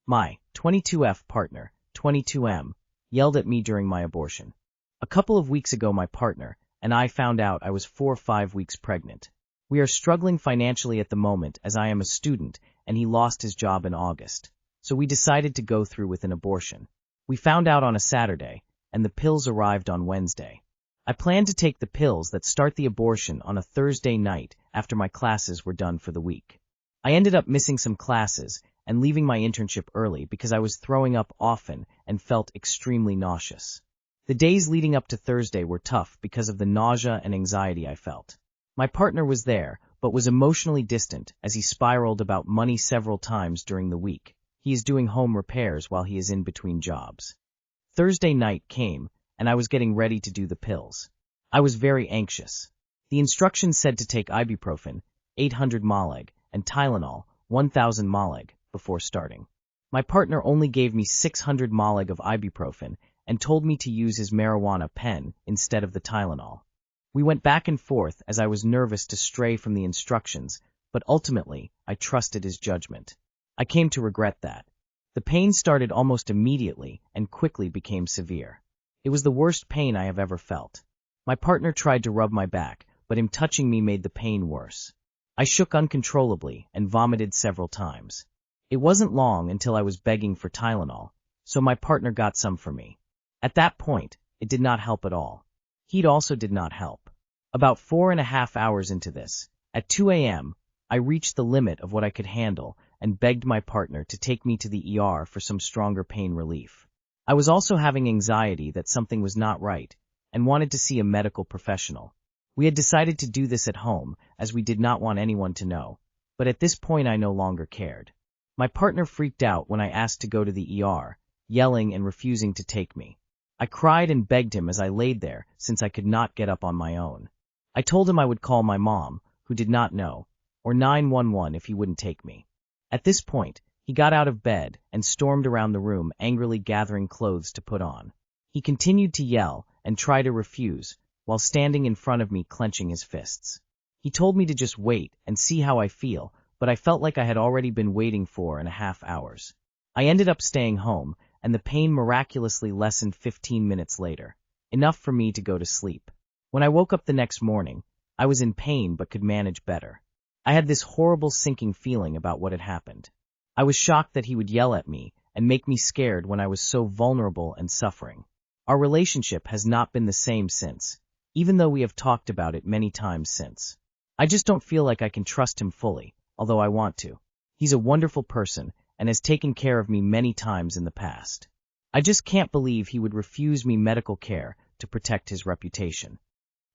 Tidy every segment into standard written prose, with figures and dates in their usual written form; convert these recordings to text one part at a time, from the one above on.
My 22F partner, 22M, yelled at me during my abortion. A couple of weeks ago my partner and I found out I was 4 or 5 weeks pregnant. We are struggling financially at the moment as I am a student and he lost his job in August. So we decided to go through with an abortion. We found out on a Saturday and the pills arrived on Wednesday. I planned to take the pills that start the abortion on a Thursday night after my classes were done for the week. I ended up missing some classes and leaving my internship early because I was throwing up often and felt extremely nauseous. The days leading up to Thursday were tough because of the nausea and anxiety I felt. My partner was there, but was emotionally distant as he spiraled about money several times during the week. He is doing home repairs while he is in between jobs. Thursday night came, and I was getting ready to do the pills. I was very anxious. The instructions said to take ibuprofen, 800 mg, and Tylenol, 1000 mg, before starting. My partner only gave me 600 mg of ibuprofen and told me to use his marijuana pen instead of the Tylenol. We went back and forth as I was nervous to stray from the instructions, but ultimately I trusted his judgment. I came to regret that. The pain started almost immediately and quickly became severe. It was the worst pain I have ever felt. My partner tried to rub my back, but him touching me made the pain worse. I shook uncontrollably and vomited several times. It wasn't long until I was begging for Tylenol, so my partner got some for me. At that point, it did not help at all. Heat also did not help. About 4.5 hours into this, at 2 a.m., I reached the limit of what I could handle and begged my partner to take me to the ER for some stronger pain relief. I was also having anxiety that something was not right and wanted to see a medical professional. We had decided to do this at home as we did not want anyone to know, but at this point I no longer cared. My partner freaked out when I asked to go to the ER, yelling and refusing to take me. I cried and begged him as I laid there since I could not get up on my own. I told him I would call my mom, who did not know, or 911 if he wouldn't take me. At this point, he got out of bed and stormed around the room angrily gathering clothes to put on. He continued to yell and try to refuse, while standing in front of me clenching his fists. He told me to just wait and see how I feel, but I felt like I had already been waiting 4.5 hours. I ended up staying home, and the pain miraculously lessened 15 minutes later, enough for me to go to sleep. When I woke up the next morning, I was in pain but could manage better. I had this horrible sinking feeling about what had happened. I was shocked that he would yell at me and make me scared when I was so vulnerable and suffering. Our relationship has not been the same since, even though we have talked about it many times since. I just don't feel like I can trust him fully, although I want to. He's a wonderful person and has taken care of me many times in the past. I just can't believe he would refuse me medical care to protect his reputation.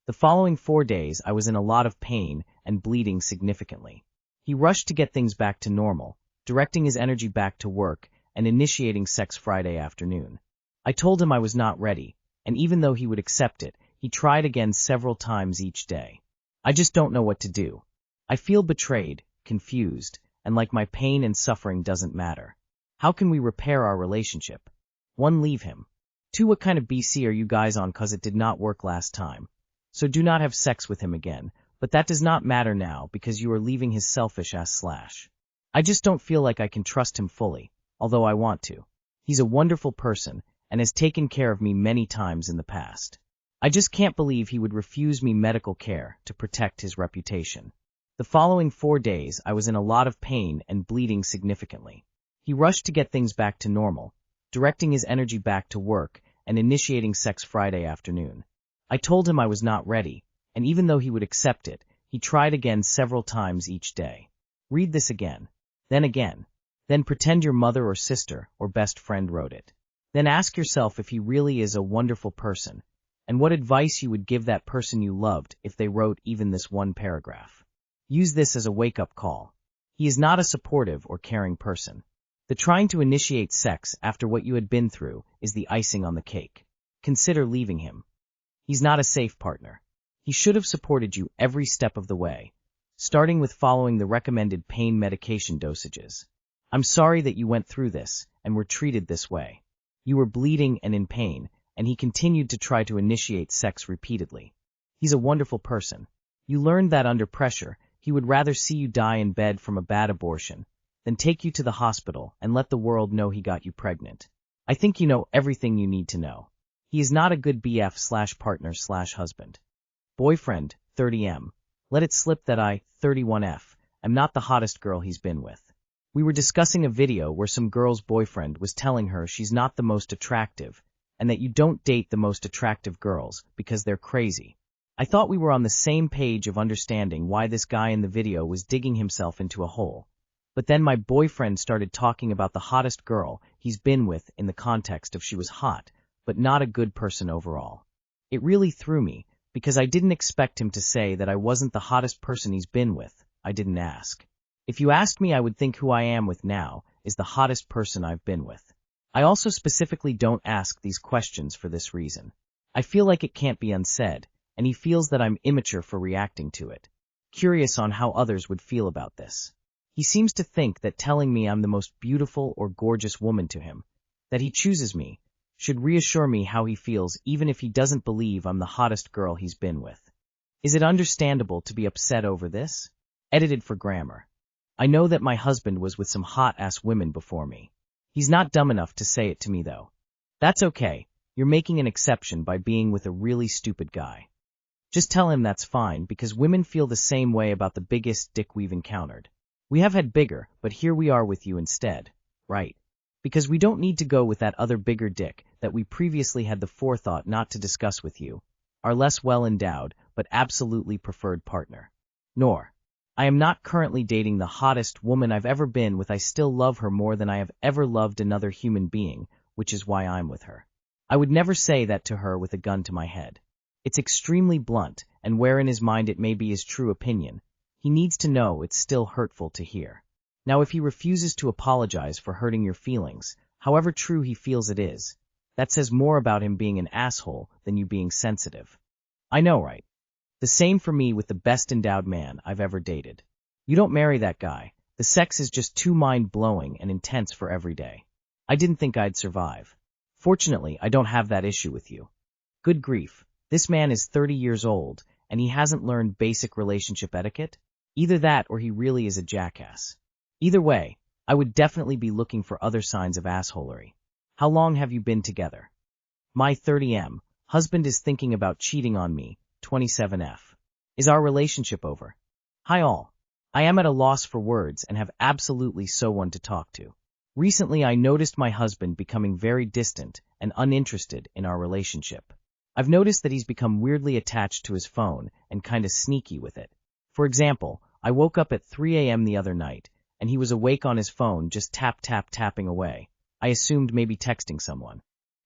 The following 4 days I was in a lot of pain and bleeding significantly. He rushed to get things back to normal, directing his energy back to work and initiating sex Friday afternoon. I told him I was not ready, and even though he would accept it, he tried again several times each day. I just don't know what to do. I feel betrayed, confused, and like my pain and suffering doesn't matter. How can we repair our relationship? 1. Leave him. 2. What kind of BC are you guys on, cause it did not work last time? So do not have sex with him again, but that does not matter now because you are leaving his selfish ass / I just don't feel like I can trust him fully, although I want to. He's a wonderful person and has taken care of me many times in the past. I just can't believe he would refuse me medical care to protect his reputation. The following 4 days I was in a lot of pain and bleeding significantly. He rushed to get things back to normal, directing his energy back to work and initiating sex Friday afternoon. I told him I was not ready, and even though he would accept it, he tried again several times each day. Read this again. Then pretend your mother or sister or best friend wrote it. Then ask yourself if he really is a wonderful person, and what advice you would give that person you loved if they wrote even this one paragraph. Use this as a wake-up call. He is not a supportive or caring person. The trying to initiate sex after what you had been through is the icing on the cake. Consider leaving him. He's not a safe partner. He should have supported you every step of the way, starting with following the recommended pain medication dosages. I'm sorry that you went through this and were treated this way. You were bleeding and in pain, and he continued to try to initiate sex repeatedly. He's a wonderful person. You learned that under pressure, he would rather see you die in bed from a bad abortion than then take you to the hospital and let the world know he got you pregnant. I think you know everything you need to know. He is not a good BF/partner/husband. Boyfriend, 30M. Let it slip that I, 31F, am not the hottest girl he's been with. We were discussing a video where some girl's boyfriend was telling her she's not the most attractive, and that you don't date the most attractive girls because they're crazy. I thought we were on the same page of understanding why this guy in the video was digging himself into a hole. But then my boyfriend started talking about the hottest girl he's been with in the context of she was hot, but not a good person overall. It really threw me, because I didn't expect him to say that I wasn't the hottest person he's been with. I didn't ask. If you asked me, I would think who I am with now is the hottest person I've been with. I also specifically don't ask these questions for this reason. I feel like it can't be unsaid, and he feels that I'm immature for reacting to it. Curious on how others would feel about this. He seems to think that telling me I'm the most beautiful or gorgeous woman to him, that he chooses me, should reassure me how he feels even if he doesn't believe I'm the hottest girl he's been with. Is it understandable to be upset over this? Edited for grammar. I know that my husband was with some hot-ass women before me. He's not dumb enough to say it to me though. That's okay, you're making an exception by being with a really stupid guy. Just tell him that's fine because women feel the same way about the biggest dick we've encountered. We have had bigger, but here we are with you instead, right? Because we don't need to go with that other bigger dick that we previously had the forethought not to discuss with you, our less well-endowed but absolutely preferred partner. Nor. I am not currently dating the hottest woman I've ever been with. I still love her more than I have ever loved another human being, which is why I'm with her. I would never say that to her with a gun to my head. It's extremely blunt, and where in his mind it may be his true opinion, he needs to know it's still hurtful to hear. Now if he refuses to apologize for hurting your feelings, however true he feels it is, that says more about him being an asshole than you being sensitive. I know, right? The same for me with the best endowed man I've ever dated. You don't marry that guy. The sex is just too mind-blowing and intense for every day. I didn't think I'd survive. Fortunately, I don't have that issue with you. Good grief, this man is 30 years old, and he hasn't learned basic relationship etiquette? Either that or he really is a jackass. Either way, I would definitely be looking for other signs of assholery. How long have you been together? My 30M, husband is thinking about cheating on me, 27F. Is our relationship over? Hi all. I am at a loss for words and have absolutely so one to talk to. Recently I noticed my husband becoming very distant and uninterested in our relationship. I've noticed that he's become weirdly attached to his phone and kinda sneaky with it. For example, I woke up at 3 a.m. the other night, and he was awake on his phone just tapping away. I assumed maybe texting someone.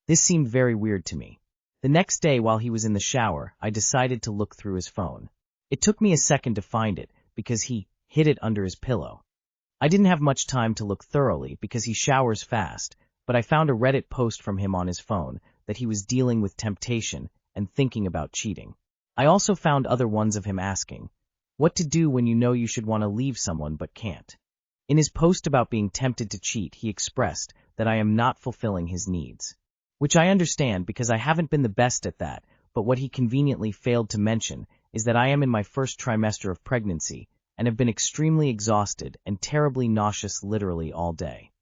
This seemed very weird to me. The next day while he was in the shower, I decided to look through his phone. It took me a second to find it, because he hid it under his pillow. I didn't have much time to look thoroughly because he showers fast, but I found a Reddit post from him on his phone that he was dealing with temptation and thinking about cheating. I also found other ones of him asking, what to do when you know you should want to leave someone but can't. In his post about being tempted to cheat, he expressed that I am not fulfilling his needs. Which I understand because I haven't been the best at that, but what he conveniently failed to mention is that I am in my first trimester of pregnancy and have been extremely exhausted and terribly nauseous literally all day.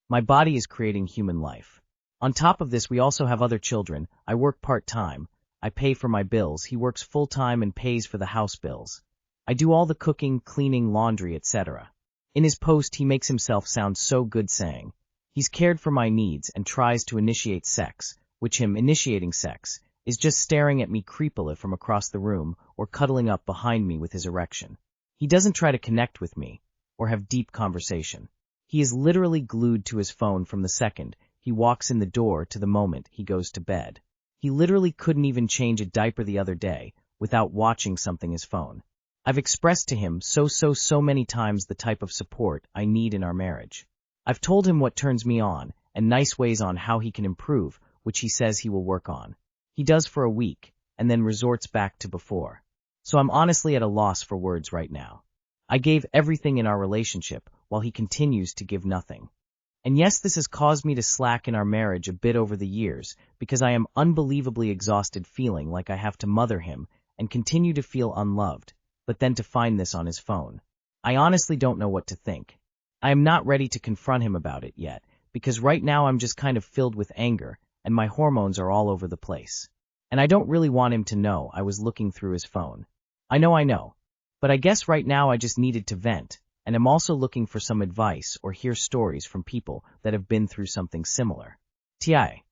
My body is creating human life. On top of this, we also have other children. I work part-time. I pay for my bills. He works full-time and pays for the house bills. I do all the cooking, cleaning, laundry, etc. In his post, he makes himself sound so good saying, he's cared for my needs and tries to initiate sex, which him initiating sex is just staring at me creepily from across the room or cuddling up behind me with his erection. He doesn't try to connect with me or have deep conversation. He is literally glued to his phone from the second he walks in the door to the moment he goes to bed. He literally couldn't even change a diaper the other day without watching something his phone. I've expressed to him so many times the type of support I need in our marriage. I've told him what turns me on and nice ways on how he can improve, which he says he will work on. He does for a week and then resorts back to before. So I'm honestly at a loss for words right now. I gave everything in our relationship while he continues to give nothing. And yes, this has caused me to slack in our marriage a bit over the years because I am unbelievably exhausted feeling like I have to mother him and continue to feel unloved, but then to find this on his phone. I honestly don't know what to think. I am not ready to confront him about it yet, because right now I'm just kind of filled with anger, and my hormones are all over the place. And I don't really want him to know I was looking through his phone. I know. But I guess right now I just needed to vent, and I'm also looking for some advice or hear stories from people that have been through something similar. Ti.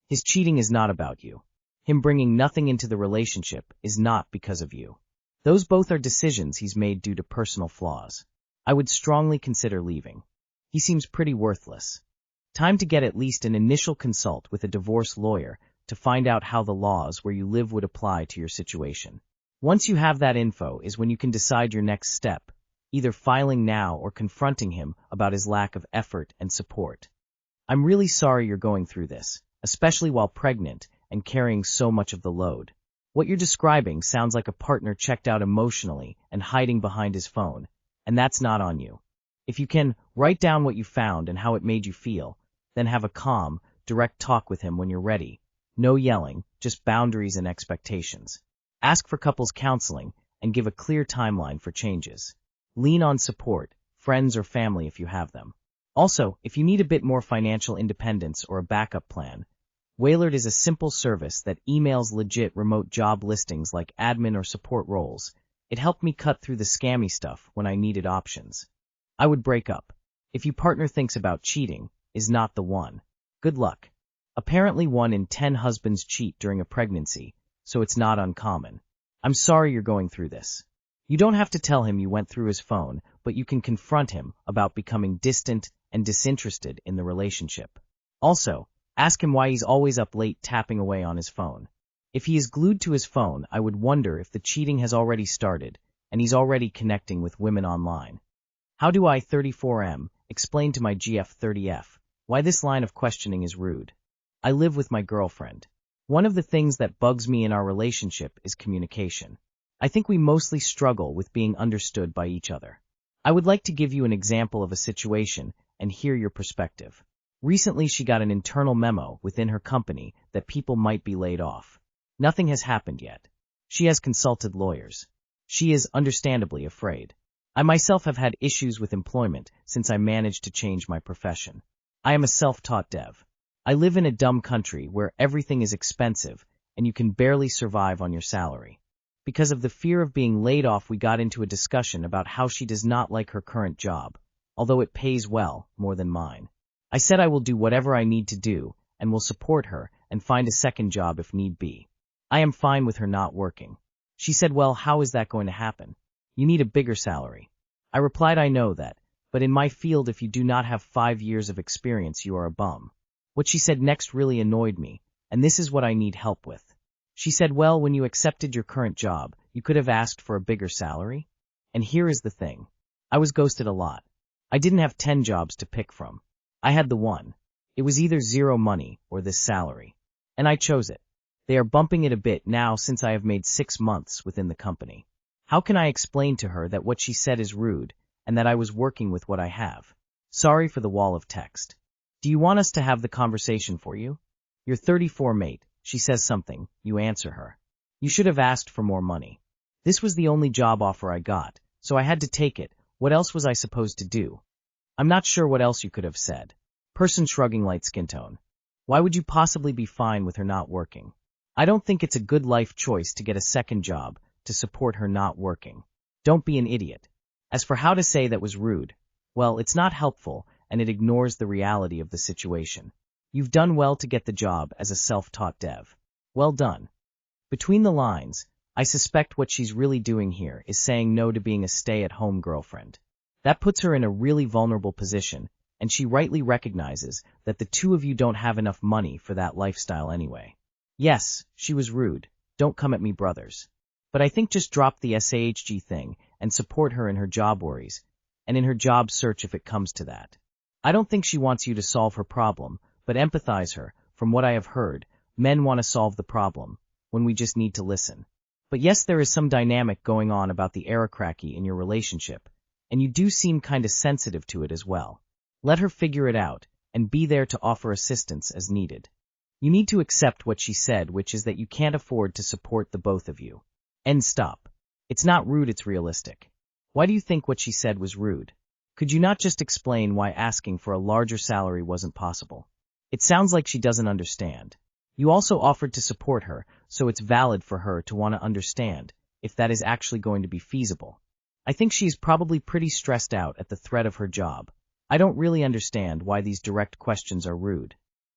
His cheating is not about you. Him bringing nothing into the relationship is not because of you. Those both are decisions he's made due to personal flaws. I would strongly consider leaving. He seems pretty worthless. Time to get at least an initial consult with a divorce lawyer to find out how the laws where you live would apply to your situation. Once you have that info is when you can decide your next step, either filing now or confronting him about his lack of effort and support. I'm really sorry you're going through this, especially while pregnant and carrying so much of the load. What you're describing sounds like a partner checked out emotionally and hiding behind his phone, and that's not on you. If you can, write down what you found and how it made you feel, then have a calm, direct talk with him when you're ready. No yelling, just boundaries and expectations. Ask for couples counseling and give a clear timeline for changes. Lean on support, friends or family if you have them. Also, if you need a bit more financial independence or a backup plan, Wailard is a simple service that emails legit remote job listings like admin or support roles. It helped me cut through the scammy stuff when I needed options. I would break up. If your partner thinks about cheating, is not the one. Good luck. Apparently 1 in 10 husbands cheat during a pregnancy, so it's not uncommon. I'm sorry you're going through this. You don't have to tell him you went through his phone, but you can confront him about becoming distant and disinterested in the relationship. Also, ask him why he's always up late tapping away on his phone. If he is glued to his phone, I would wonder if the cheating has already started, and he's already connecting with women online. How do I, 34M, explain to my GF 30F why this line of questioning is rude? I live with my girlfriend. One of the things that bugs me in our relationship is communication. I think we mostly struggle with being understood by each other. I would like to give you an example of a situation and hear your perspective. Recently, she got an internal memo within her company that people might be laid off. Nothing has happened yet. She has consulted lawyers. She is understandably afraid. I myself have had issues with employment since I managed to change my profession. I am a self-taught dev. I live in a dumb country where everything is expensive and you can barely survive on your salary. Because of the fear of being laid off, we got into a discussion about how she does not like her current job, although it pays well, more than mine. I said I will do whatever I need to do and will support her and find a second job if need be. I am fine with her not working. She said, well, how is that going to happen? You need a bigger salary. I replied, I know that, but in my field, if you do not have 5 years of experience, you are a bum. What she said next really annoyed me, and this is what I need help with. She said, well, when you accepted your current job, you could have asked for a bigger salary? And here is the thing. I was ghosted a lot. I didn't have 10 jobs to pick from. I had the one. It was either zero money or this salary. And I chose it. They are bumping it a bit now since I have made 6 months within the company. How can I explain to her that what she said is rude and that I was working with what I have? Sorry for the wall of text. Do you want us to have the conversation for you? You're 34, mate. She says something. You answer her. You should have asked for more money. This was the only job offer I got, so I had to take it. What else was I supposed to do? I'm not sure what else you could have said. Person shrugging, light skin tone. Why would you possibly be fine with her not working? I don't think it's a good life choice to get a second job to support her not working. Don't be an idiot. As for how to say that was rude, well, it's not helpful and it ignores the reality of the situation. You've done well to get the job as a self-taught dev. Well done. Between the lines, I suspect what she's really doing here is saying no to being a stay-at-home girlfriend. That puts her in a really vulnerable position, and she rightly recognizes that the two of you don't have enough money for that lifestyle anyway. Yes, she was rude. Don't come at me, brothers. But I think just drop the SAHG thing and support her in her job worries, and in her job search if it comes to that. I don't think she wants you to solve her problem, but empathize her. From what I have heard, men want to solve the problem, when we just need to listen. But yes, there is some dynamic going on about the aristocracy in your relationship, and you do seem kinda sensitive to it as well. Let her figure it out, and be there to offer assistance as needed. You need to accept what she said, which is that you can't afford to support the both of you. End stop. It's not rude, it's realistic. Why do you think what she said was rude? Could you not just explain why asking for a larger salary wasn't possible? It sounds like she doesn't understand. You also offered to support her, so it's valid for her to want to understand if that is actually going to be feasible. I think she's probably pretty stressed out at the threat of her job. I don't really understand why these direct questions are rude.